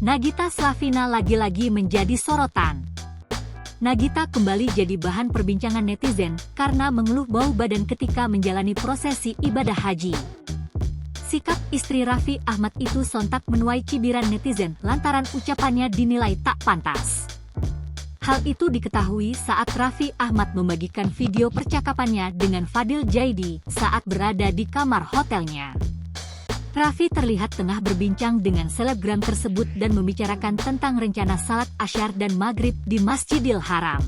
Nagita Slavina lagi-lagi menjadi sorotan. Nagita kembali jadi bahan perbincangan netizen karena mengeluh bau badan ketika menjalani prosesi ibadah haji. Sikap istri Raffi Ahmad itu sontak menuai cibiran netizen lantaran ucapannya dinilai tak pantas. Hal itu diketahui saat Raffi Ahmad membagikan video percakapannya dengan Fadil Jaidi saat berada di kamar hotelnya. Raffi terlihat tengah berbincang dengan selebgram tersebut dan membicarakan tentang rencana salat Asyar dan Maghrib di Masjidil Haram.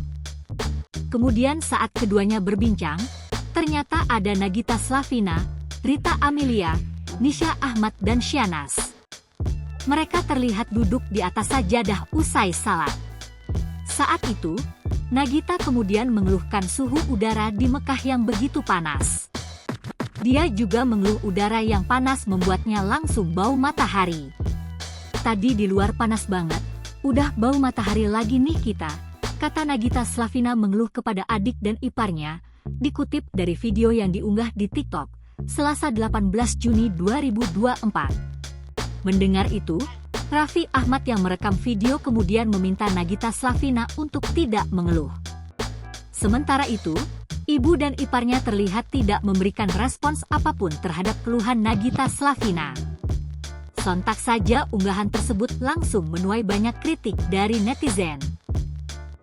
Kemudian saat keduanya berbincang, ternyata ada Nagita Slavina, Rita Amelia, Nisha Ahmad dan Syahnaz. Mereka terlihat duduk di atas sajadah usai salat. Saat itu, Nagita kemudian mengeluhkan suhu udara di Mekah yang begitu panas. Dia juga mengeluh udara yang panas membuatnya langsung bau matahari. Tadi di luar panas banget, udah bau matahari lagi nih kita, kata Nagita Slavina mengeluh kepada adik dan iparnya, dikutip dari video yang diunggah di TikTok, Selasa 18 Juni 2024. Mendengar itu, Raffi Ahmad yang merekam video kemudian meminta Nagita Slavina untuk tidak mengeluh. Sementara itu, ibu dan iparnya terlihat tidak memberikan respons apapun terhadap keluhan Nagita Slavina. Sontak saja unggahan tersebut langsung menuai banyak kritik dari netizen.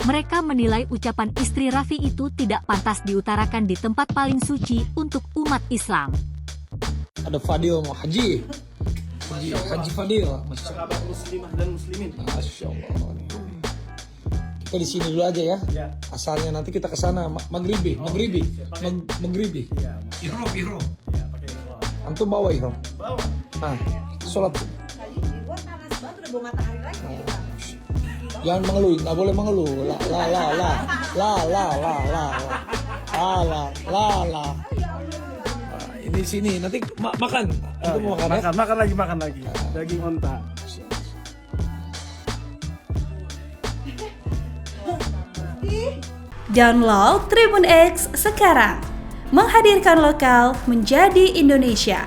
Mereka menilai ucapan istri Raffi itu tidak pantas diutarakan di tempat paling suci untuk umat Islam. Ada Fadil mau haji. Haji Fadil. Sahabat muslimah dan muslimin. Masya Allah. Kita di sini dulu aja ya. Ya. Asalnya nanti kita ke sana maghribi. Ya, Ihram. ya, pakai ihram. Antum bawa ihram. Bawa. Nah, sholat. Jangan mengeluh, nggak boleh mengeluh. Ini sini nanti makan. Itu mau makan ya? Makan lagi. Daging onta. Download Tribun X sekarang, menghadirkan lokal menjadi Indonesia.